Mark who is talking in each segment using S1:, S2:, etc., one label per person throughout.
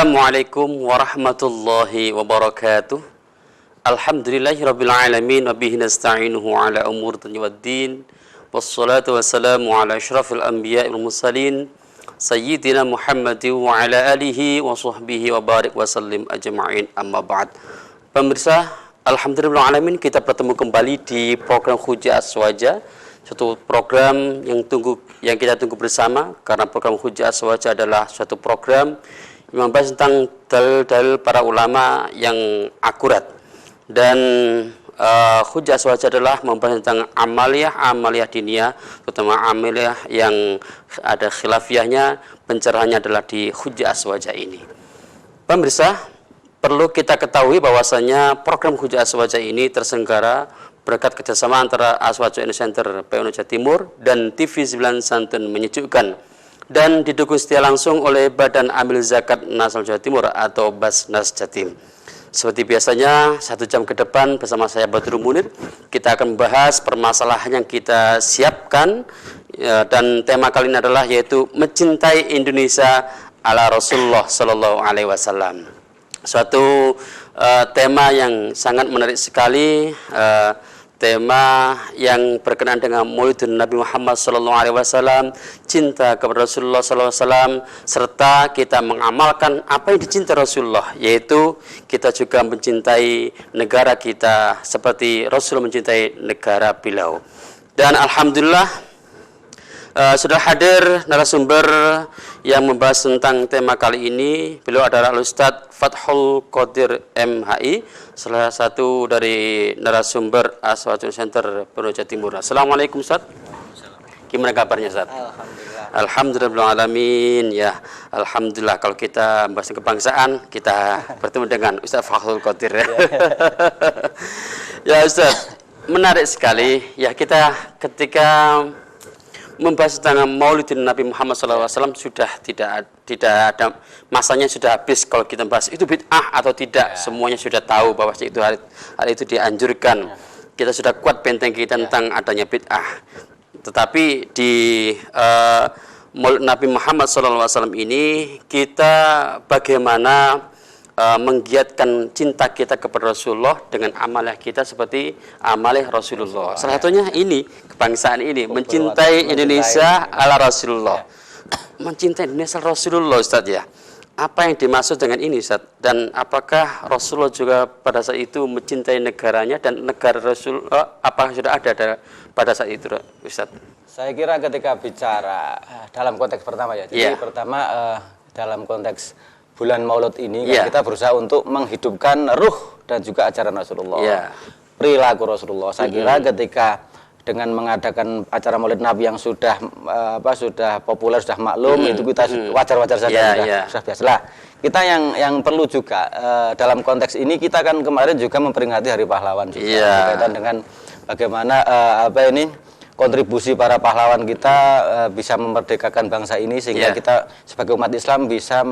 S1: Assalamualaikum warahmatullahi wabarakatuh. Alhamdulillahirabbil alamin wa bihi nasta'inuhu ala umuri dunya waddin. Wassalatu wassalamu ala asyrafil anbiya'i wal mursalin sayyidina Muhammadin wa ala alihi wa sahbihi wa barik wa sallim ajma'in, amma ba'd. Pemirsa, alhamdulillah alamin, kita bertemu kembali di program Hujjah Aswaja, suatu program yang kita tunggu bersama, karena program Hujjah Aswaja adalah suatu program yang membahas tentang dalil-dalil para ulama yang akurat. Dan Hujjah Aswaja adalah membahas tentang amaliyah diniyah, terutama amaliyah yang ada khilafiyahnya. Pencerahannya adalah di Hujjah Aswaja ini. Pemirsa, perlu kita ketahui bahwasanya program Hujjah Aswaja ini terselenggara berkat kerjasama antara Aswaja Center PU Jawa Timur dan TV 9 Santun Menyejukkan, dan didukung setia langsung oleh Badan Amil Zakat Nasional Jawa Timur atau Basnas Jatim. Seperti biasanya, 1 jam ke depan bersama saya Badrul Munir, kita akan membahas permasalahan yang kita siapkan, dan tema kali ini adalah yaitu mencintai Indonesia ala Rasulullah Sallallahu Alaihi Wasallam. Suatu tema yang sangat menarik sekali, tema yang berkenaan dengan Maulidun Nabi Muhammad Sallallahu Alaihi Wasallam, cinta kepada Rasulullah Sallallahu Alaihi Wasallam, serta kita mengamalkan apa yang dicintai Rasulullah, yaitu kita juga mencintai negara kita seperti Rasulullah mencintai negara beliau. Dan alhamdulillah sudah hadir narasumber yang membahas tentang tema kali ini. Beliau adalah Ustadz Fathul Qadir MHI, salah satu dari narasumber Aswaja Center PU Jawa Timur. Assalamualaikum Ustadz. Gimana kabarnya Ustadz? Alhamdulillah alamin. Ya, alhamdulillah, kalau kita membahas kebangsaan, kita bertemu dengan Ustadz Fathul Qadir. Ya Ustadz, menarik sekali. Ya, kita ketika membahas tentang Maulidin Nabi Muhammad SAW sudah tidak ada masanya, sudah habis. Kalau kita bahas itu bid'ah atau tidak, semuanya sudah tahu bahwa itu hari itu dianjurkan. Kita sudah kuat benteng kita tentang adanya bid'ah. Tetapi di Maulid Nabi Muhammad SAW ini, kita bagaimana menggiatkan cinta kita kepada Rasulullah dengan amalah kita seperti amalah Rasulullah. Salah satunya ini, kebangsaan ini, mencintai Indonesia ala Rasulullah. Mencintai Indonesia ala Rasulullah, Ustaz, ya. Apa yang dimaksud dengan ini, Ustaz? Dan apakah Rasulullah juga pada saat itu mencintai negaranya dan negara Rasulullah apakah sudah ada pada saat itu, Ustaz?
S2: Saya kira ketika bicara dalam konteks pertama ya. Jadi pertama dalam konteks bulan Maulud ini kan kita berusaha untuk menghidupkan ruh dan juga ajaran Rasulullah, perilaku Rasulullah. Saya kira ketika dengan mengadakan acara Maulid Nabi yang sudah sudah populer, sudah maklum, itu kita wajar-wajar saja, sudah biasalah. Kita yang perlu juga dalam konteks ini, kita kan kemarin juga memperingati Hari Pahlawan juga, berkaitan dengan bagaimana kontribusi para pahlawan kita bisa memerdekakan bangsa ini sehingga kita sebagai umat Islam bisa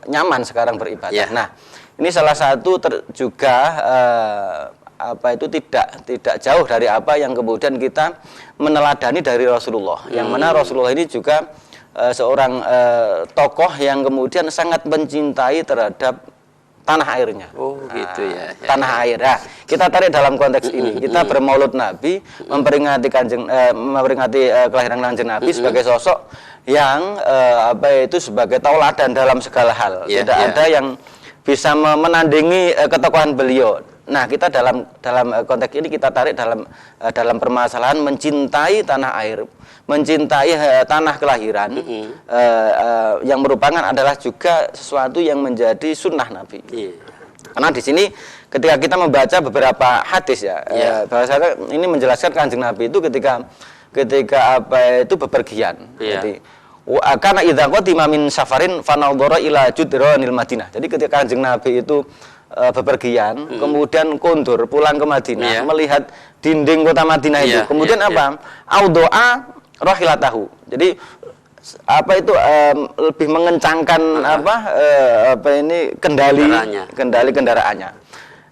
S2: nyaman sekarang beribadah. Nah, ini salah satu juga tidak jauh dari apa yang kemudian kita meneladani dari Rasulullah. Yang mana Rasulullah ini juga seorang tokoh yang kemudian sangat mencintai terhadap tanah airnya. Tanah air. Nah, kita tarik dalam konteks ini. Kita bermaulud Nabi, memperingati kelahiran Kanjeng Nabi sebagai sosok yang sebagai tauladan dalam segala hal. Tidak ada yang bisa menandingi ketokohan beliau. Nah, kita dalam konteks ini kita tarik dalam permasalahan mencintai tanah air, mencintai tanah kelahiran, yang merupakan adalah juga sesuatu yang menjadi sunnah Nabi. Karena di sini ketika kita membaca beberapa hadis bahwasanya ini menjelaskan Kanjeng Nabi itu ketika bepergian. Jadi karena idza qadima min safarin fanadhara ila judranil Madinah. Jadi ketika Kanjeng Nabi itu bepergian, kemudian kondur pulang ke Madinah, melihat dinding kota Madinah itu. Kemudian audoa rohilatahu. Jadi lebih mengencangkan kendali kendaraannya.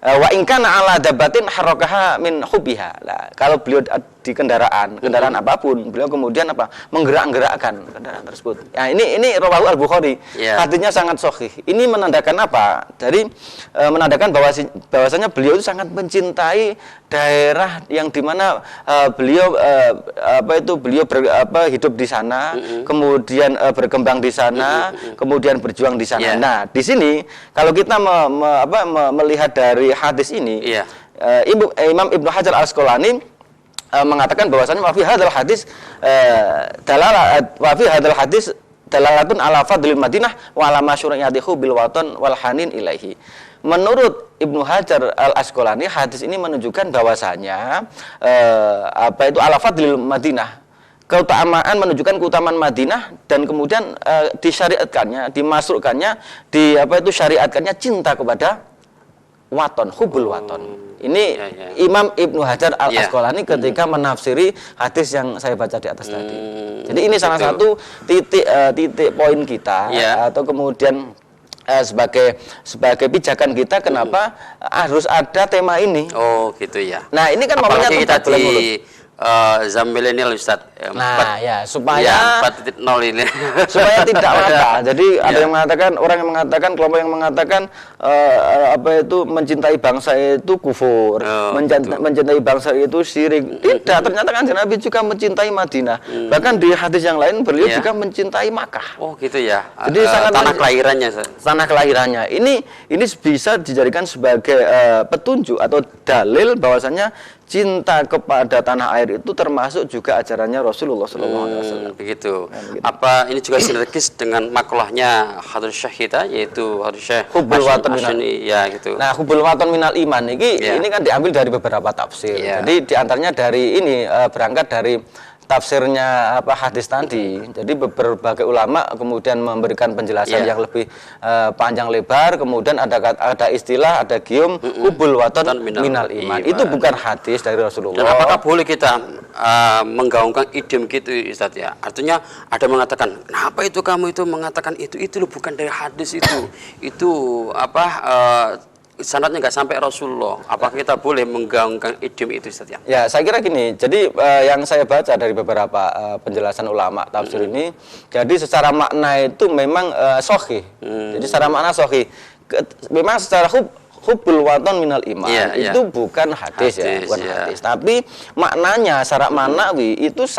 S2: Wa in kana ala dabatin harakaha min hubbiha. Nah, kalau beliau di kendaraan apapun, beliau kemudian apa menggerak-gerakkan kendaraan tersebut. Nah, ini rawahu Al-Bukhari. Hadisnya sangat sahih. Ini menandakan apa? Jadi menandakan bahwasanya beliau itu sangat mencintai daerah yang dimana beliau hidup di sana, kemudian berkembang di sana, kemudian berjuang di sana. Nah, di sini kalau kita melihat dari hadis ini, Imam Ibnu Hajar Al-Asqalani mengatakan bahwasanya wa fi hadzal hadis dalalatun ala fadlil Madinah wa ala masyru'iyatihi bil watan wal hanin ilaihi. Menurut Ibnu Hajar Al-Asqalani, hadis ini menunjukkan bahwasanya ala fadlil Madinah, menunjukkan keutamaan Madinah, dan kemudian disyariatkannya, dimasukkannya, syariatkannya cinta kepada waton, hubul waton. Ini Imam Ibnu Hajar Al-Asqalani ketika menafsiri hadis yang saya baca di atas tadi. Jadi ini salah satu titik poin kita, atau kemudian sebagai pijakan kita kenapa harus ada tema ini.
S1: Oh, gitu ya.
S2: Nah, ini kan
S1: apalagi kita di zaman milenial, Ustaz.
S2: Supaya
S1: 4.0 ini.
S2: Supaya tidak rata. Jadi ada yang mengatakan, kelompok yang mengatakan mencintai bangsa itu kufur, mencintai bangsa itu syirik. Tidak, ternyata Kanjeng Nabi juga mencintai Madinah. Bahkan di hadis yang lain beliau juga mencintai Makkah.
S1: Oh, gitu ya.
S2: Jadi
S1: tanah kelahirannya.
S2: Tanah kelahirannya. Ini bisa dijadikan sebagai petunjuk atau dalil bahwasanya cinta kepada tanah air itu termasuk juga ajarannya Rasulullah SAW.
S1: Begitu. Apa ini juga sinergis dengan makulahnya Hadir Syekh kita, yaitu Hadir Syekh
S2: Hubul Watan Minal
S1: gitu.
S2: Nah, Hubul Watan Minal Iman ini kan diambil dari beberapa tafsir. Jadi diantaranya dari ini berangkat dari tafsirnya hadis tadi. Jadi berbagai ulama kemudian memberikan penjelasan yang lebih panjang lebar. Kemudian ada istilah, ada gium hubul watan minal iman. Itu bukan hadis dari Rasulullah.
S1: Dan apakah boleh kita menggaungkan idiom gitu, Ustaz ya? Artinya ada mengatakan, kenapa itu kamu itu mengatakan itu loh, bukan dari hadis itu. Itu sanadnya nggak sampai Rasulullah. Apakah kita boleh menggaungkan idiom itu, Ustaz ya?
S2: Ya, saya kira gini. Jadi yang saya baca dari beberapa penjelasan ulama tafsir ini, jadi secara makna itu memang sahih. Jadi secara makna sahih. Memang secara hubbul waton minal iman itu bukan hadis, hadis. Tapi maknanya secara maknawi itu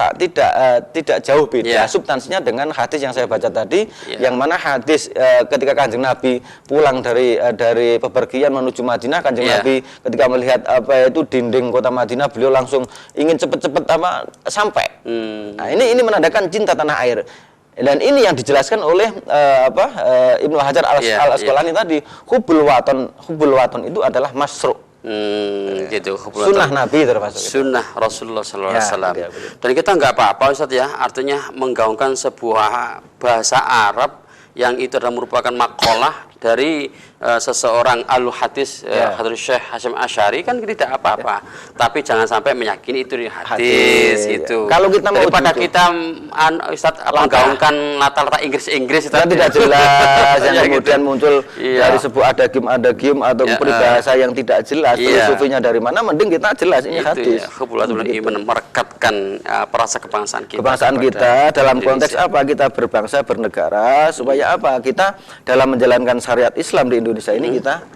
S2: tidak jauh beda substansinya dengan hadis yang saya baca tadi, yang mana hadis ketika Kanjeng Nabi pulang dari bepergian menuju Madinah, Kanjeng Nabi ketika melihat dinding kota Madinah, beliau langsung ingin cepat-cepat sampai. Nah, ini menandakan cinta tanah air. Dan ini yang dijelaskan oleh Ibnu Hajar Al-Asqalani tadi, hubul waton itu adalah masru'.
S1: Gitu.
S2: Sunnah Nabi termasuk.
S1: Sunnah Rasulullah SAW. Dan kita nggak apa-apa, Ustaz ya. Artinya menggaungkan sebuah bahasa Arab yang itu adalah merupakan makalah dari seseorang ahlu hadis, Hadir Syekh Hasyim Asy'ari, kan tidak apa-apa. Tapi jangan sampai meyakini itu di hadis itu.
S2: Kalau kita mau
S1: daripada kita Ustaz menggaungkan latar-latar Inggris itu
S2: tidak jelas yang kemudian muncul dari sebuah adagim atau peribahasa yang tidak jelas, filosofinya dari mana, mending kita jelas ini hadis.
S1: Kebulan iman merekatkan perasa kebangsaan kita.
S2: Kebangsaan kita dalam konteks apa? Kita berbangsa bernegara supaya apa? Kita dalam menjalankan syariat Islam di Indonesia ini kita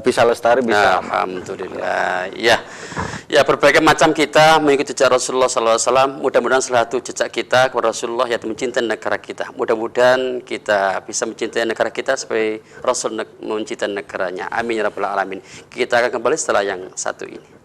S2: bisa lestari, bisa.
S1: Alhamdulillah. Ya, berbagai macam kita mengikuti jejak Rasulullah SAW. Mudah-mudahan salah satu jejak kita kepada Rasulullah yaitu mencintai negara kita. Mudah-mudahan kita bisa mencintai negara kita seperti Rasul mencintai negaranya. Amin ya rabbal alamin. Kita akan kembali setelah yang satu ini.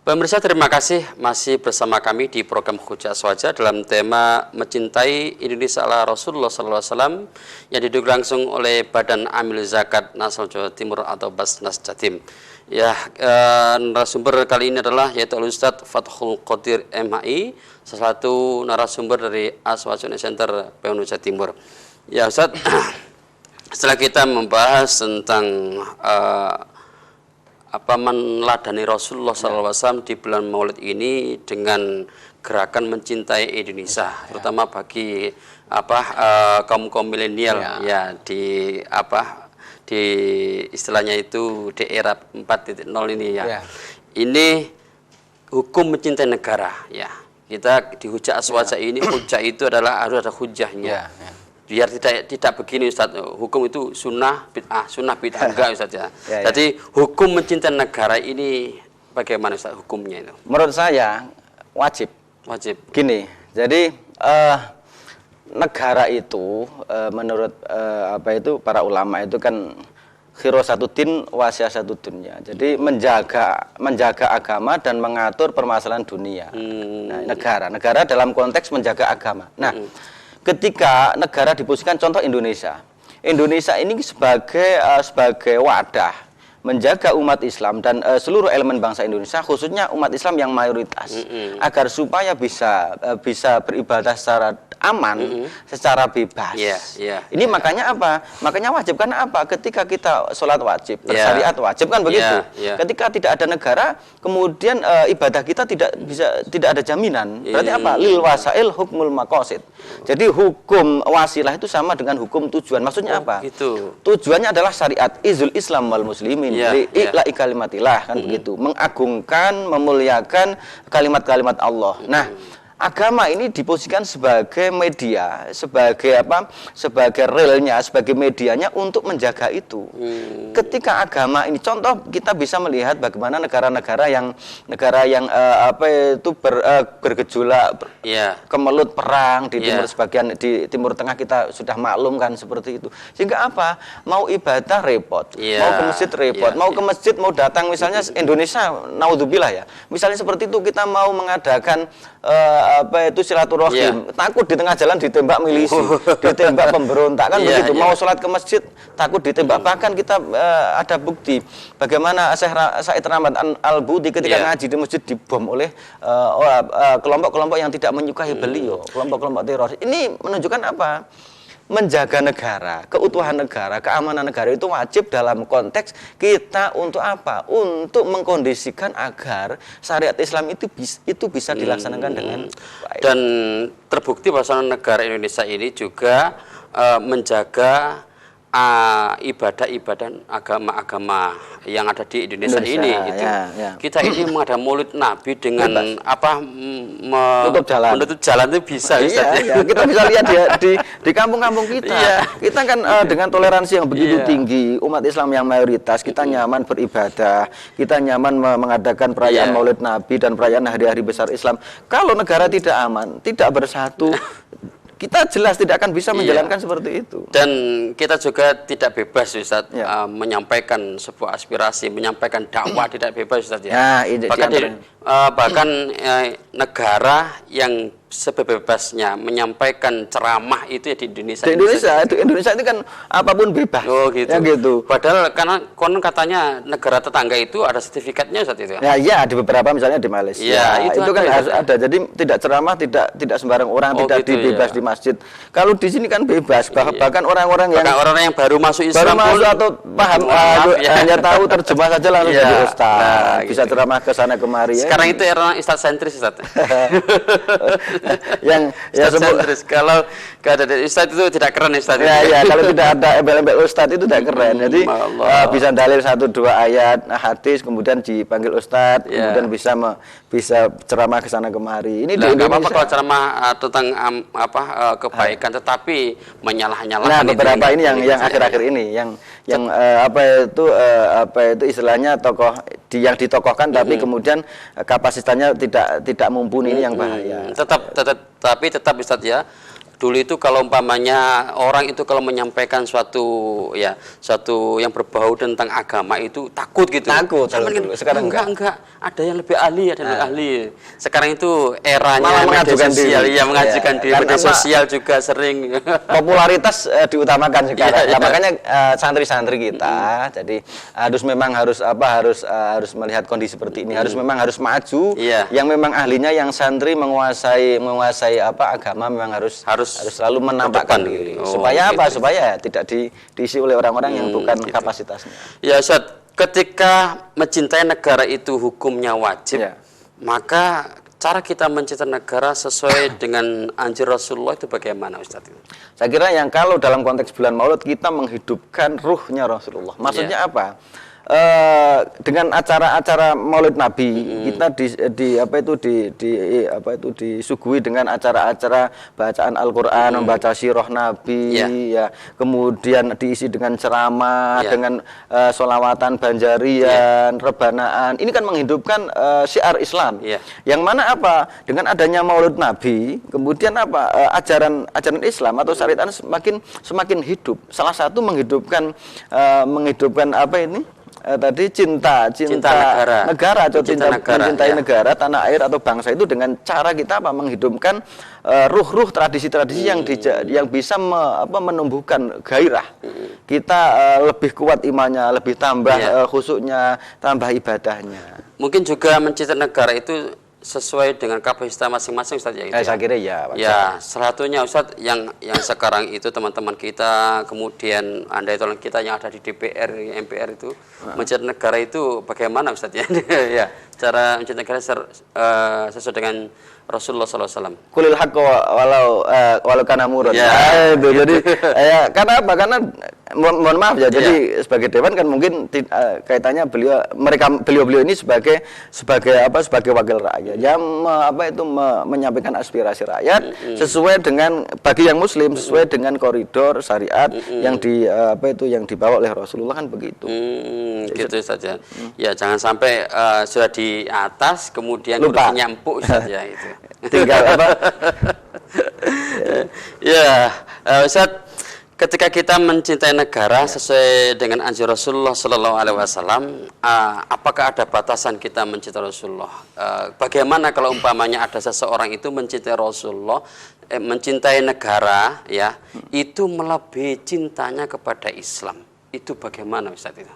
S1: Pemirsa, terima kasih masih bersama kami di program Hujjah Shahwat dalam tema mencintai Indonesia ala Rasulullah SAW yang didukung langsung oleh Badan Amil Zakat Nasional Jawa Timur atau Basnas Jatim. Narasumber kali ini adalah yaitu Ustaz Fathul Qadir MHI, salah satu narasumber dari Aswajun Center PMNU Jawa Timur. Ya Ustaz, setelah kita membahas tentang meneladani Rasulullah SAW di bulan Maulid ini dengan gerakan mencintai Indonesia, terutama bagi kaum milenial di istilahnya itu di era 4.0 ini ya.
S2: Ya.
S1: Ini hukum mencintai negara ya. Kita di hujah aswaja ini hujah itu adalah harus ada hujahnya.
S2: Ya.
S1: Biar tidak begini Ustaz, hukum itu sunnah bid'ah enggak Ustaz ya.
S2: Ya.
S1: Jadi hukum mencintai negara ini bagaimana Ustaz hukumnya itu?
S2: Menurut saya wajib. Gini, jadi negara itu menurut para ulama itu kan khirasatuddin wa siyasatuddin. Jadi menjaga agama dan mengatur permasalahan dunia. Nah, negara dalam konteks menjaga agama. Nah, ketika negara diposisikan contoh Indonesia ini sebagai wadah menjaga umat Islam dan seluruh elemen bangsa Indonesia, khususnya umat Islam yang mayoritas, agar supaya bisa beribadah secara aman, secara bebas. Ini makanya apa? Makanya wajib, karena apa? Ketika kita sholat wajib, bersyariat wajib kan begitu. Ketika tidak ada negara, kemudian ibadah kita tidak ada jaminan. Berarti apa? Lil wasail hukmul maqasid. Jadi hukum wasilah itu sama dengan hukum tujuan. Maksudnya apa?
S1: Gitu.
S2: Tujuannya adalah syariat, izul Islam wal muslimin. Iqla'i kalimatillah, kan begitu, mengagungkan, memuliakan kalimat-kalimat Allah. Nah, agama ini diposisikan sebagai media, sebagai relnya, sebagai medianya untuk menjaga itu. Ketika agama ini, contoh kita bisa melihat bagaimana negara-negara yang bergejolak, kemelut perang di timur sebagian, di Timur Tengah kita sudah maklum kan seperti itu. Sehingga apa? Mau ibadah repot, mau ke masjid repot, mau ke masjid mau datang misalnya Indonesia, naudzubillah ya. Misalnya seperti itu, kita mau mengadakan silaturahim, takut di tengah jalan ditembak milisi, ditembak pemberontak kan begitu. Mau sholat ke masjid takut ditembak. Bahkan kita ada bukti bagaimana Said Rahmat Al-Budi ketika ngaji di masjid dibom oleh kelompok-kelompok yang tidak menyukai beliau, kelompok-kelompok teroris. Ini menunjukkan apa? Menjaga negara, keutuhan negara, keamanan negara itu wajib dalam konteks kita untuk apa? Untuk mengkondisikan agar syariat Islam itu bisa dilaksanakan dengan baik.
S1: Dan terbukti bahwa negara Indonesia ini juga menjaga ibadah-ibadah agama-agama yang ada di Indonesia ini gitu. Kita ini mengadakan Maulid Nabi dengan menutup jalan itu bisa.
S2: Kita bisa lihat di kampung-kampung kita. Kita kan dengan toleransi yang begitu tinggi, umat Islam yang mayoritas, kita nyaman beribadah, kita nyaman mengadakan perayaan Maulid Nabi dan perayaan hari-hari besar Islam. Kalau negara tidak aman, tidak bersatu, kita jelas tidak akan bisa menjalankan seperti itu.
S1: Dan kita juga tidak bebas Ustaz menyampaikan sebuah aspirasi, menyampaikan dakwah tidak bebas Ustaz ya. Bahkan negara yang sebebasnya menyampaikan ceramah itu ya di Indonesia.
S2: Di Indonesia itu kan apapun bebas.
S1: Oh gitu.
S2: Ya gitu.
S1: Padahal karena konon katanya negara tetangga itu ada sertifikatnya saat itu.
S2: Ya, di beberapa misalnya di Malaysia. Itu kan harus ada. Jadi tidak ceramah, tidak sembarang orang, tidak dibebas di masjid. Kalau di sini kan bebas. Bahkan orang-orang
S1: yang baru masuk Islam
S2: atau paham hanya tahu terjemah saja langsung jadi ustaz. Bisa ceramah ke sana kemari.
S1: Sekarang itu era ustaz sentris Ustaz. Kalau ada ustaz itu tidak keren Ustaz.
S2: Kalau tidak ada embel-embel ustaz itu tidak keren. Jadi bisa dalil 1-2 ayat hadis kemudian dipanggil ustaz, kemudian bisa ceramah ke sana kemari. Ini
S1: enggak apa-apa kalau ceramah tentang kebaikan, tetapi menyalah-nyalahkan.
S2: Nah, beberapa ini yang akhir-akhir ini yang istilahnya tokoh yang ditokohkan tapi kemudian kapasitasnya tidak mumpuni, ini yang bahaya.
S1: Tapi tetap Ustaz ya. Dulu itu kalau umpamanya orang itu kalau menyampaikan suatu yang berbau tentang agama itu takut gitu.
S2: Sekarang
S1: enggak. Ada yang lebih ahli, Sekarang itu eranya media sosial, mengajukan di media sosial juga sering.
S2: Popularitas diutamakan sekarang. Makanya santri-santri kita jadi harus melihat kondisi seperti ini. Harus maju. Yang memang ahlinya yang santri menguasai agama memang harus selalu menampakkan diri. Supaya tidak diisi oleh orang-orang yang bukan kapasitasnya.
S1: Ya Ustaz, ketika mencintai negara itu hukumnya wajib, maka cara kita mencintai negara sesuai dengan anjur Rasulullah itu bagaimana Ustaz?
S2: Saya kira yang kalau dalam konteks bulan Maulid kita menghidupkan ruhnya Rasulullah. Maksudnya apa? Dengan acara-acara Maulid Nabi kita disuguhi dengan acara-acara bacaan Al-Qur'an, membaca sirah Nabi, ya. Kemudian diisi dengan ceramah, dengan sholawatan banjarian, rebanaan. Ini kan menghidupkan syiar Islam. Yang mana apa? Dengan adanya Maulid Nabi, kemudian apa? Ajaran Islam atau syariat semakin hidup. Salah satu menghidupkan apa ini? Tadi cinta negara atau mencintai negara, tanah air atau bangsa itu dengan cara kita menghidupkan ruh-ruh tradisi-tradisi yang bisa menumbuhkan gairah. Kita lebih kuat imannya, lebih tambah khusyuknya, tambah ibadahnya.
S1: Mungkin juga mencintai negara itu sesuai dengan kapasitas masing-masing Ustaz ya.
S2: Saya kira ya.
S1: Ya, salah satunya Ustaz yang sekarang itu teman-teman kita, kemudian andai tolong kita yang ada di DPR, MPR itu mencintai negara itu bagaimana Ustaz ya? Ya, cara mencintai negara sesuai dengan Rasulullah SAW.
S2: Kulil haqq walau kana muran. Jadi karena apa? Karena mohon maaf ya. Jadi sebagai dewan kan mungkin kaitannya beliau ini sebagai wakil rakyat yang menyampaikan aspirasi rakyat sesuai dengan bagi yang muslim sesuai dengan koridor syariat yang dibawa oleh Rasulullah kan begitu.
S1: Gitu saja. Ya jangan sampai sudah di atas kemudian lupa nyampuk saja itu.
S2: Tinggal apa?
S1: Ustaz, ketika kita mencintai negara sesuai dengan anjuran Rasulullah Sallallahu Alaihi Wasallam, apakah ada batasan kita mencintai Rasulullah? Bagaimana kalau umpamanya ada seseorang itu mencintai Rasulullah, mencintai negara, ya, itu melebihi cintanya kepada Islam? Itu bagaimana Ustaz itu?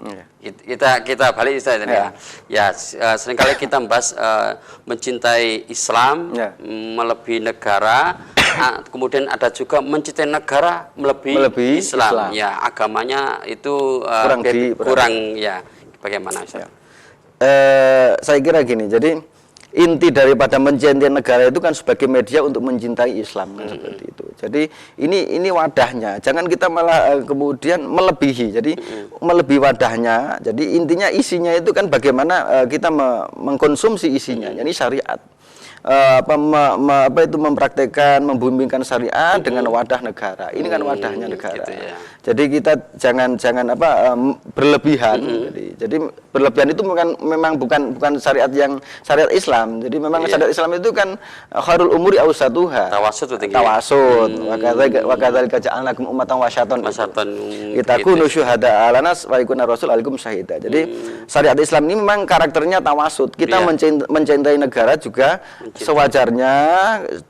S1: Kita balik Ustaz ya. Seringkali kita membahas mencintai Islam melebihi negara, kemudian ada juga mencintai negara melebihi Islam. Ya, agamanya itu kurang ya. Bagaimana Ustaz?
S2: Saya kira gini, jadi inti daripada mencintai negara itu kan sebagai media untuk mencintai Islam kan seperti itu. Jadi ini wadahnya. Jangan kita malah kemudian melebihi. Jadi melebihi wadahnya. Jadi intinya isinya itu kan bagaimana kita mengkonsumsi isinya. Jadi syariat. Mempraktekkan, membimbingkan syariat dengan wadah negara. Ini kan wadahnya negara. Gitu ya. Jadi kita jangan berlebihan. Jadi berlebihan itu memang bukan syariat Islam. Jadi memang syariat Islam itu kan khairul umuri awsatuha.
S1: Tawasud.
S2: Wa kadzalika ja'alnakum ummatan wasatan. Itakunu syuhada 'alanas wa yakuna rasul 'alaikum syahida. Jadi syariat Islam ini memang karakternya tawasud. Kita mencintai negara juga sewajarnya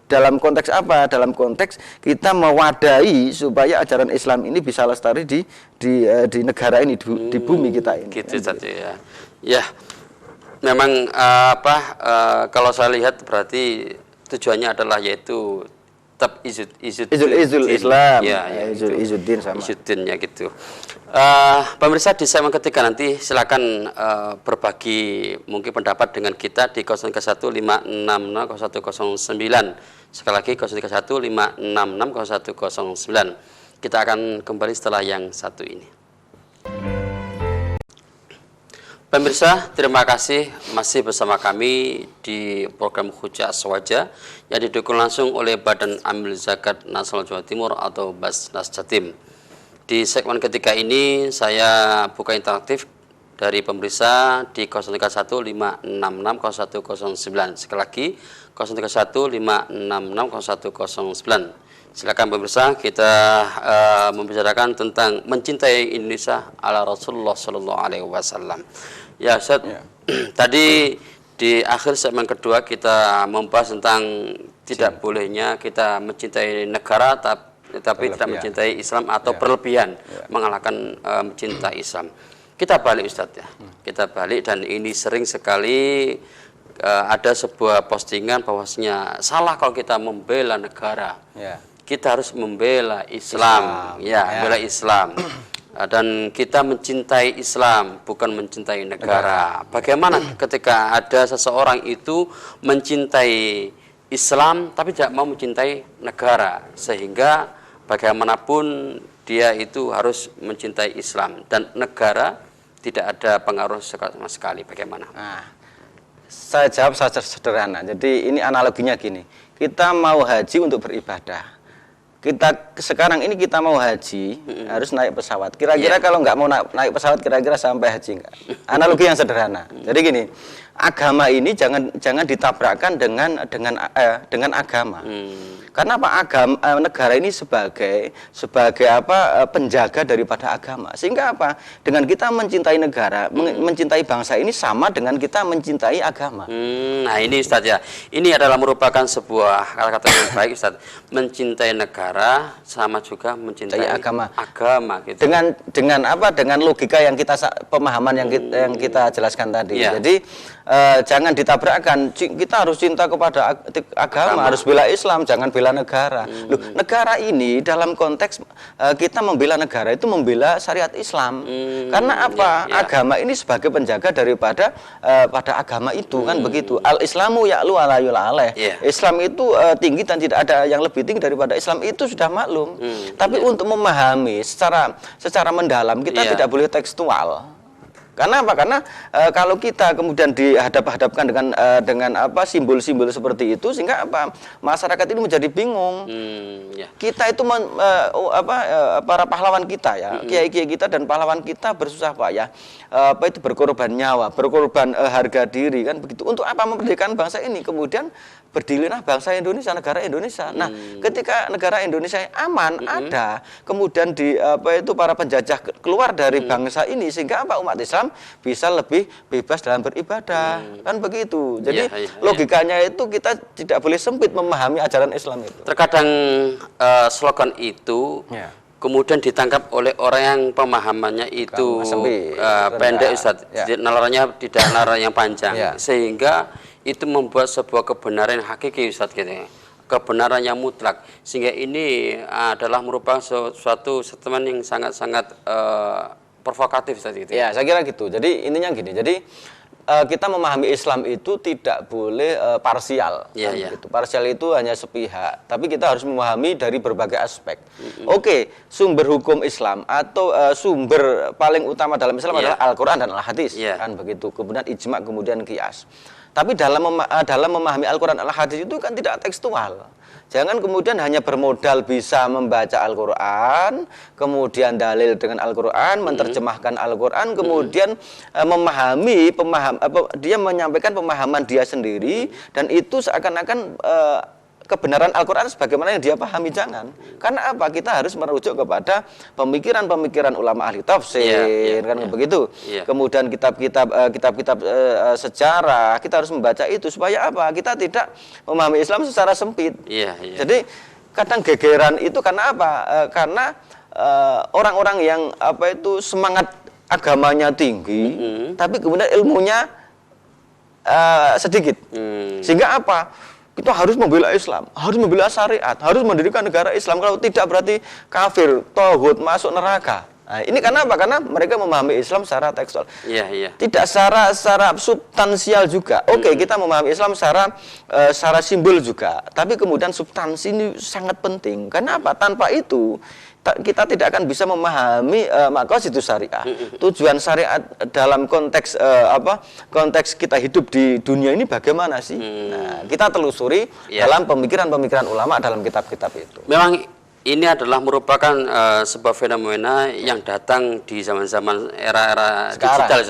S2: dalam konteks apa? Dalam konteks kita mewadahi supaya ajaran Islam ini bisa lestari di negara ini, di bumi kita ini.
S1: Gitu saja ya. Ya, memang kalau saya lihat berarti tujuannya adalah yaitu tetap
S2: izul Islam, izuddin sama.
S1: Izuddin ya gitu. Pemirsa di segmen ketiga nanti silakan berbagi mungkin pendapat dengan kita di 0315600109. Sekali lagi 0315600109. Kita akan kembali setelah yang satu ini. Pemirsa, terima kasih masih bersama kami di program Hujjah Aswaja yang didukung langsung oleh Badan Amil Zakat Nasional Jawa Timur atau Basnas Jatim. Di segmen ketiga ini saya buka interaktif dari pemirsa di 0315660109. Sekali lagi 0315660109. Silakan pemirsa, kita membicarakan tentang mencintai Indonesia ala Rasulullah Sallallahu Alaihi Wasallam. Ya, Ustaz, tadi di akhir segmen kedua kita membahas tentang tidak bolehnya kita mencintai negara tapi tidak mencintai Islam atau berlebihan mengalahkan mencintai Islam. Kita balik Ustaz ya. Kita balik dan ini sering sekali ada sebuah postingan bahwasanya salah kalau kita membela negara. Kita harus membela Islam. Membela Islam. Dan kita mencintai Islam, bukan mencintai negara. Bagaimana ketika ada seseorang itu mencintai Islam tapi tidak mau mencintai negara, sehingga bagaimanapun dia itu harus mencintai Islam dan negara tidak ada pengaruh sama sekali. Bagaimana?
S2: Nah, saya jawab secara sederhana. Jadi ini analoginya gini. Kita mau haji untuk beribadah. Sekarang ini kita mau haji, harus naik pesawat. Kira-kira kalau nggak mau naik pesawat, kira-kira sampai haji nggak? Analogi yang sederhana. Jadi gini, agama ini jangan ditabrakkan dengan agama. Karena apa? Negara ini sebagai penjaga daripada agama. Sehingga apa? Dengan kita mencintai negara, mencintai bangsa ini sama dengan kita mencintai agama.
S1: Nah ini Ustaz ya, ini adalah merupakan sebuah kata-kata yang baik Ustaz. Mencintai negara sama juga mencintai agama gitu. Dengan logika yang pemahaman yang kita jelaskan tadi. Jadi jangan ditabrakkan. Kita harus cinta kepada agama, harus bela Islam, jangan bela negara. Loh, negara ini dalam konteks kita membela negara itu membela syariat Islam. Karena apa? Agama ini sebagai penjaga daripada pada agama itu kan begitu. Al-Islamu ya'lu ala yul'aleh. Islam itu tinggi dan tidak ada yang lebih tinggi daripada Islam, itu sudah maklum. Tapi untuk memahami secara mendalam kita tidak boleh tekstual. Karena apa? Karena kalau kita kemudian dihadap-hadapkan dengan simbol-simbol seperti itu, sehingga masyarakat ini menjadi bingung. Kita itu para pahlawan kita ya, kiai-kiai kita dan pahlawan kita bersusah payah, itu berkorban nyawa, berkorban harga diri kan begitu. Untuk apa? Memerdekakan bangsa ini. Kemudian berdirilah bangsa Indonesia, negara Indonesia. Nah, ketika negara Indonesia aman ada, kemudian para penjajah keluar dari bangsa ini, sehingga umat Islam bisa lebih bebas dalam beribadah. Kan begitu. Jadi logikanya itu kita tidak boleh sempit memahami ajaran Islam itu. Terkadang slogan itu kemudian ditangkap oleh orang yang pemahamannya itu pendek Ustaz. Nalarnya tidak nalar yang panjang. Sehingga itu membuat sebuah kebenaran hakiki Ustaz gitu ya. Kebenaran yang mutlak, sehingga ini adalah merupakan suatu statement yang sangat-sangat provokatif Ustaz gitu.
S2: Ya, saya kira gitu. Jadi intinya gini. Jadi kita memahami Islam itu tidak boleh parsial. Gitu. Parsial itu hanya sepihak, tapi kita harus memahami dari berbagai aspek. Oke, sumber hukum Islam atau sumber paling utama dalam Islam adalah Al-Qur'an dan Al-Hadis, kan begitu. Kemudian ijma, kemudian qiyas. Tapi dalam memahami Al-Quran Al-Hadis itu kan tidak tekstual. Jangan kemudian hanya bermodal bisa membaca Al-Quran, kemudian dalil dengan Al-Quran, menerjemahkan Al-Quran, kemudian dia menyampaikan pemahaman dia sendiri, dan itu seakan-akan kebenaran Al-Quran sebagaimana yang dia pahami. Jangan. Karena apa? Kita harus merujuk kepada pemikiran-pemikiran ulama ahli tafsir, begitu. Kemudian kitab-kitab sejarah, kita harus membaca itu supaya apa? Kita tidak memahami Islam secara sempit. Jadi kadang gegeran itu karena apa? Karena orang-orang yang semangat agamanya tinggi, tapi kemudian ilmunya sedikit. Sehingga apa? Kita harus membela Islam, harus membela syariat, harus mendirikan negara Islam. Kalau tidak berarti kafir, tauhid, masuk neraka. Nah, ini karena apa? Karena mereka memahami Islam secara tekstual. Tidak secara substansial juga. Oke, kita memahami Islam secara simbol juga. Tapi kemudian substansi ini sangat penting. Karena apa? Tanpa itu kita tidak akan bisa memahami maqasidus syariah. Tujuan syariat dalam konteks konteks kita hidup di dunia ini bagaimana sih? Nah, kita telusuri dalam pemikiran-pemikiran ulama dalam kitab-kitab itu.
S1: Memang ini adalah merupakan sebuah fenomena yang datang di zaman-zaman era-era digital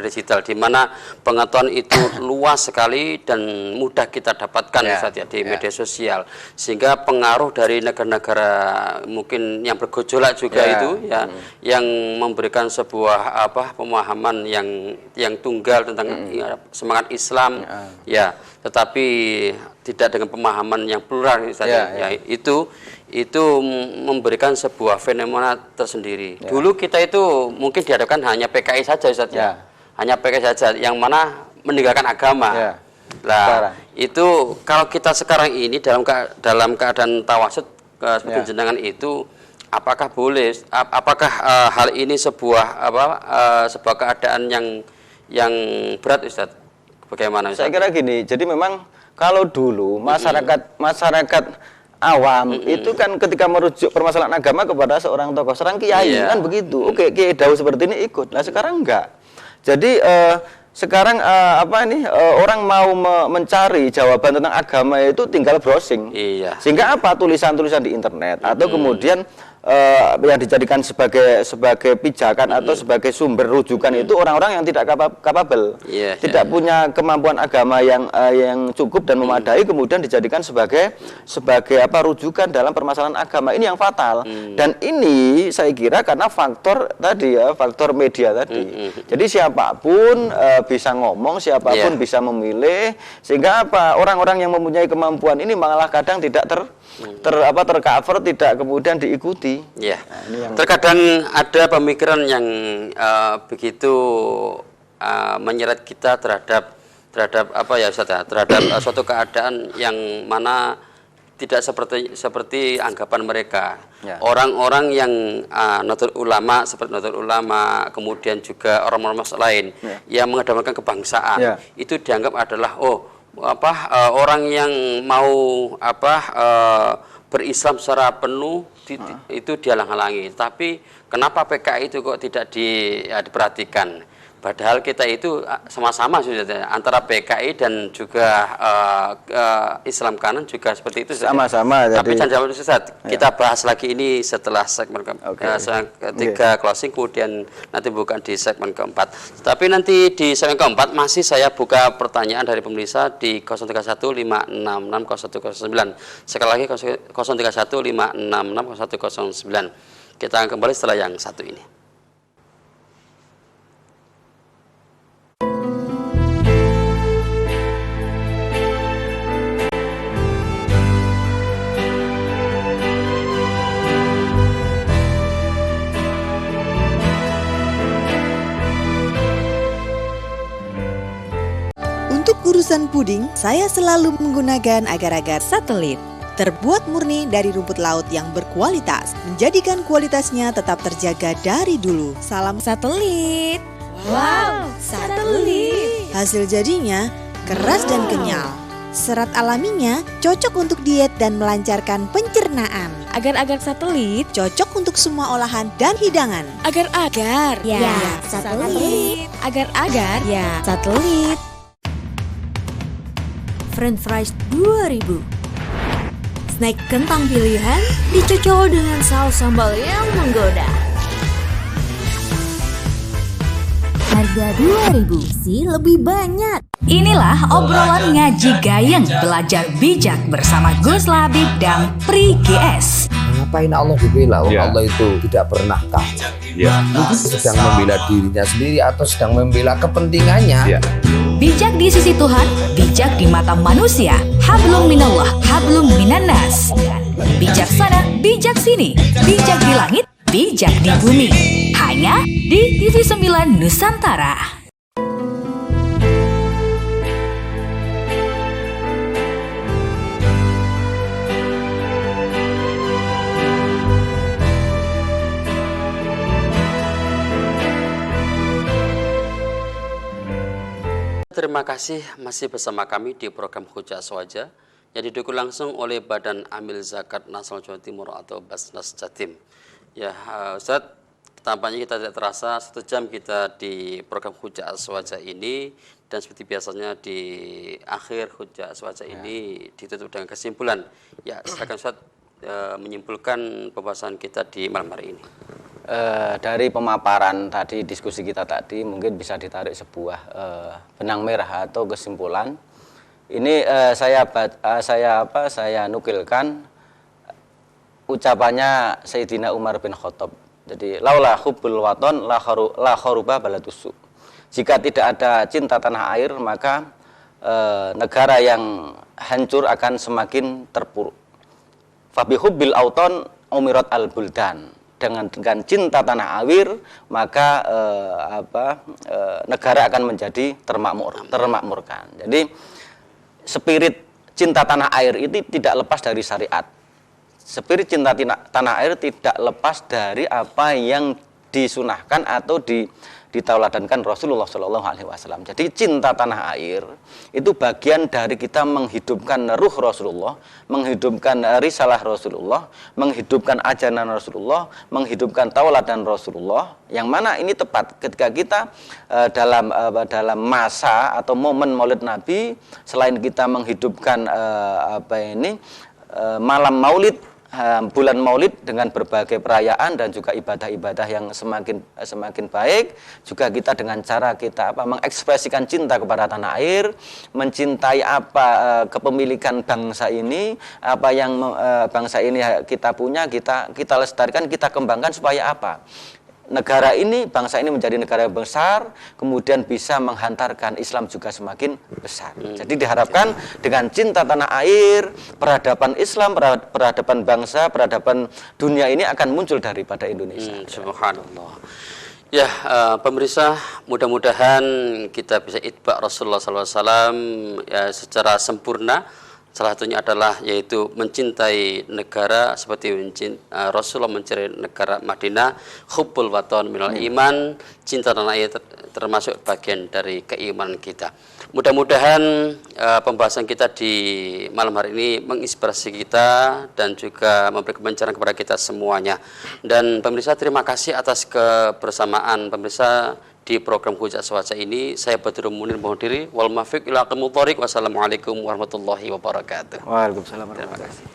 S1: digital, di mana pengetahuan itu luas sekali dan mudah kita dapatkan di media sosial, sehingga pengaruh dari negara-negara mungkin yang bergejolak juga itu yang memberikan sebuah pemahaman yang tunggal tentang semangat Islam tetapi tidak dengan pemahaman yang plural itu memberikan sebuah fenomena tersendiri. Dulu kita itu mungkin dihadapkan hanya PKI saja Ustaz hanya PKI saja yang mana meninggalkan agama. Itu kalau kita sekarang ini dalam keadaan tawasud seperti jenengan itu, apakah boleh, apakah hal ini sebuah sebuah keadaan yang berat, Ustaz? Bagaimana, Ustaz?
S2: Saya kira gini, jadi memang kalau dulu masyarakat awam itu kan ketika merujuk permasalahan agama kepada seorang tokoh, seorang kiai kan begitu. Oke, Kiai Daud seperti ini ikut. Nah, sekarang enggak. Jadi sekarang orang mau mencari jawaban tentang agama itu tinggal browsing.
S1: Iya.
S2: Sehingga apa? Tulisan-tulisan di internet atau kemudian yang dijadikan sebagai pijakan atau sebagai sumber rujukan itu orang-orang yang tidak kapabel, tidak punya kemampuan agama yang cukup dan memadai, kemudian dijadikan sebagai rujukan dalam permasalahan agama. Ini yang fatal. Dan ini saya kira karena faktor tadi faktor media tadi. Jadi siapapun bisa ngomong, siapapun bisa memilih, sehingga orang-orang yang mempunyai kemampuan ini malah kadang tidak tercover, tidak kemudian diikuti.
S1: Ya. Nah, terkadang ada pemikiran yang begitu menyeret kita terhadap suatu keadaan yang mana tidak seperti anggapan mereka. Orang-orang yang Nahdlatul Ulama, seperti Nahdlatul Ulama, kemudian juga orang-orang lain yang mengedepankan kebangsaan, itu dianggap adalah orang yang mau berislam secara penuh itu dihalang-halangi. Tapi kenapa PKI itu kok tidak diperhatikan? Padahal kita itu sama-sama sudah antara PKI dan juga Islam kanan juga seperti itu.
S2: Sama-sama.
S1: Tapi jangan Ustaz, kita bahas lagi ini setelah segmen ketiga closing, kemudian nanti bukan di segmen keempat. Tapi nanti di segmen keempat masih saya buka pertanyaan dari pemirsa di 0315660109. Sekali lagi 0315660109. Kita akan kembali setelah yang satu ini.
S3: Untuk urusan puding, saya selalu menggunakan agar-agar satelit. Terbuat murni dari rumput laut yang berkualitas, menjadikan kualitasnya tetap terjaga dari dulu. Salam satelit. Wow, satelit. Hasil jadinya keras dan kenyal. Serat alaminya cocok untuk diet dan melancarkan pencernaan. Agar-agar satelit cocok untuk semua olahan dan hidangan. Agar-agar, ya, satelit. Agar-agar, ya, satelit. French fries 2000. Snack kentang pilihan dicocol dengan saus sambal yang menggoda. Harga 2000 sih lebih banyak. Inilah obrolan ngaji gayeng belajar bijak bersama Gus Labib dan Pri GS.
S4: Ngapain Allah dibela? Allah itu tidak pernah kalah. Mungkin sedang membela dirinya sendiri atau sedang membela kepentingannya.
S5: Bijak di sisi Tuhan, bijak di mata manusia. Hablum minallah, hablum minannas. Bijaksana, bijak sini. Bijak di langit, bijak di bumi. Hanya di TV 9 Nusantara.
S1: Terima kasih masih bersama kami di program Hujjah Aswaja yang didukung langsung oleh Badan Amil Zakat Nasional Jawa Timur atau Basnas Jatim. Ya, Ustaz, tampaknya kita tidak terasa 1 jam kita di program Hujjah Aswaja ini, dan seperti biasanya di akhir Hujjah Aswaja ini ditutup dengan kesimpulan. Ya, silakan Ustaz menyimpulkan pembahasan kita di malam hari ini.
S2: Dari pemaparan tadi, diskusi kita tadi, mungkin bisa ditarik sebuah benang merah atau kesimpulan. Ini saya nukilkan ucapannya Sayyidina Umar bin Khattab. Jadi laula hubbul waton la kharuba baladusu. Jika tidak ada cinta tanah air, maka negara yang hancur akan semakin terpuruk. Fabi hubbil auton umirat al buldan. Dengan cinta tanah air, maka negara akan menjadi termakmurkan. Jadi spirit cinta tanah air itu tidak lepas dari syariat. spirit cinta tanah air tidak lepas dari apa yang disunahkan atau ditauladankan Rasulullah Shallallahu Alaihi Wasallam. Jadi cinta tanah air itu bagian dari kita menghidupkan ruh Rasulullah, menghidupkan risalah Rasulullah, menghidupkan ajaran Rasulullah, menghidupkan tauladan Rasulullah. Yang mana ini tepat ketika kita dalam masa atau momen Maulid Nabi, selain kita menghidupkan malam Maulid, bulan Maulid dengan berbagai perayaan dan juga ibadah-ibadah yang semakin baik, juga kita dengan cara kita mengekspresikan cinta kepada tanah air, mencintai kepemilikan bangsa ini, apa yang bangsa ini kita punya, kita lestarikan, kita kembangkan supaya apa? Negara ini, bangsa ini menjadi negara yang besar, kemudian bisa menghantarkan Islam juga semakin besar. Jadi diharapkan dengan cinta tanah air, peradaban Islam, peradaban bangsa, peradaban dunia ini akan muncul daripada Indonesia.
S1: Subhanallah. Ya, pemirsa, mudah-mudahan kita bisa itba Rasulullah SAW ya, secara sempurna. Salah satunya adalah yaitu mencintai negara seperti Rasulullah mencintai negara Madinah, hubbul waton minal iman, cinta tanah air termasuk bagian dari keimanan kita. Mudah-mudahan pembahasan kita di malam hari ini menginspirasi kita dan juga memberi kebencanaan kepada kita semuanya. Dan pemirsa, terima kasih atas kebersamaan pemirsa di program Hujah Aswaja ini. Saya Badrul Munir mohon diri, wal muwaffiq ila aqwamit thoriq. Wassalamualaikum warahmatullahi wabarakatuh.
S2: Waalaikumsalam.
S1: Terima kasih.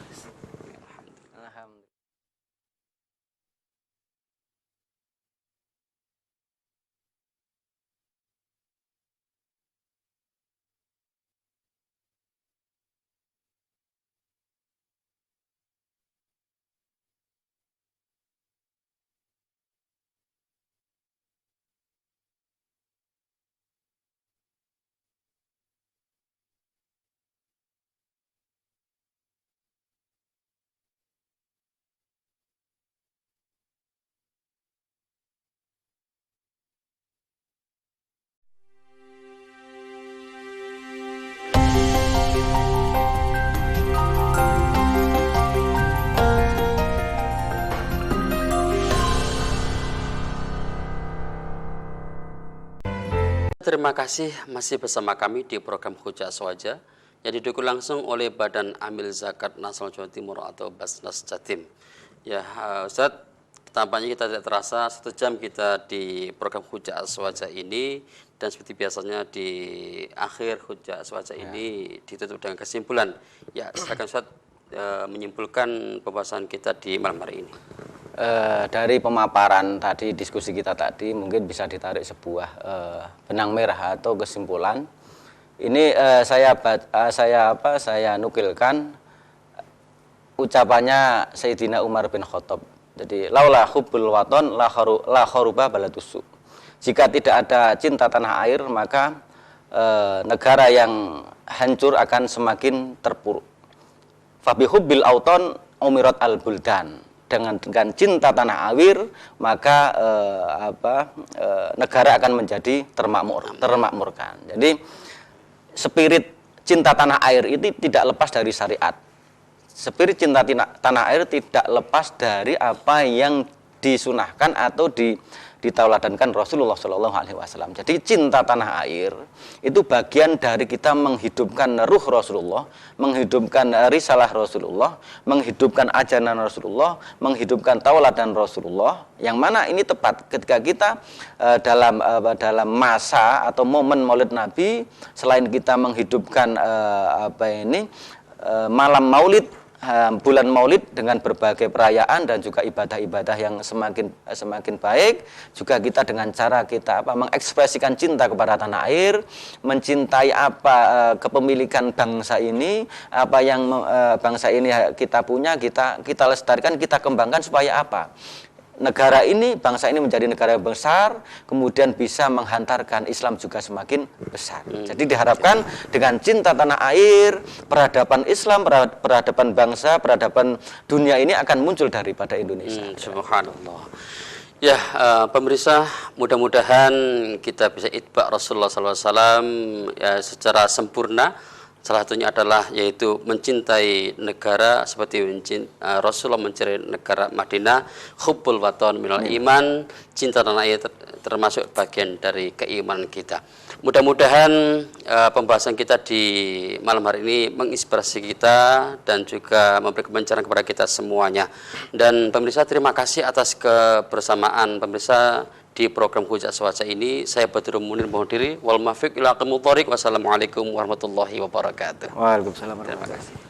S1: Terima kasih masih bersama kami di program Hujah Aswaja yang didukung langsung oleh Badan Amil Zakat Nasional Jawa Timur atau Basnas Jatim. Ya, Ustadz, tampaknya kita tidak terasa 1 jam kita di program Hujah Aswaja ini, dan seperti biasanya di akhir Hujah Aswaja ini ditutup dengan kesimpulan. Ya, silakan Ustadz menyimpulkan pembahasan kita di malam hari ini.
S2: Dari pemaparan tadi, diskusi kita tadi, mungkin bisa ditarik sebuah benang merah atau kesimpulan. Ini saya nukilkan ucapannya Sayyidina Umar bin Khattab. Jadi laula hubbul waton la kharuba baladusu. Jika tidak ada cinta tanah air, maka negara yang hancur akan semakin terpuruk. Fabi hubbil auton umirat al buldan. Dengan cinta tanah air, maka negara akan menjadi termakmurkan. Jadi spirit cinta tanah air itu tidak lepas dari syariat. Spirit cinta tanah air tidak lepas dari apa yang disunahkan atau ditauladankan Rasulullah Shallallahu Alaihi Wasallam. Jadi cinta tanah air itu bagian dari kita menghidupkan ruh Rasulullah, menghidupkan risalah Rasulullah, menghidupkan ajaran Rasulullah, menghidupkan tauladan Rasulullah. Yang mana ini tepat ketika kita dalam masa atau momen Maulid Nabi, selain kita menghidupkan malam Maulid, bulan Maulid dengan berbagai perayaan dan juga ibadah-ibadah yang semakin baik, juga kita dengan cara kita mengekspresikan cinta kepada tanah air, mencintai kepemilikan bangsa ini, apa yang bangsa ini kita punya, kita lestarikan, kita kembangkan supaya apa? Negara ini, bangsa ini menjadi negara yang besar, kemudian bisa menghantarkan Islam juga semakin besar. Jadi diharapkan dengan cinta tanah air, peradaban Islam, peradaban bangsa, peradaban dunia ini akan muncul daripada Indonesia.
S1: Subhanallah. Ya, pemirsa, mudah-mudahan kita bisa itba Rasulullah SAW ya, secara sempurna. Salah satunya adalah yaitu mencintai negara seperti Rasulullah mencintai negara Madinah, hubbul waton minal iman, cinta tanah air termasuk bagian dari keimanan kita. Mudah-mudahan pembahasan kita di malam hari ini menginspirasi kita dan juga memberi kebencanaan kepada kita semuanya. Dan pemirsa, terima kasih atas kebersamaan pemirsa di program Hujah Sewaca ini. Saya Badrul Munir mohon diri. Wal muwaffiq ila aqwamit thoriq. Wassalamualaikum warahmatullahi wabarakatuh.
S2: Waalaikumsalam.
S1: Terima kasih.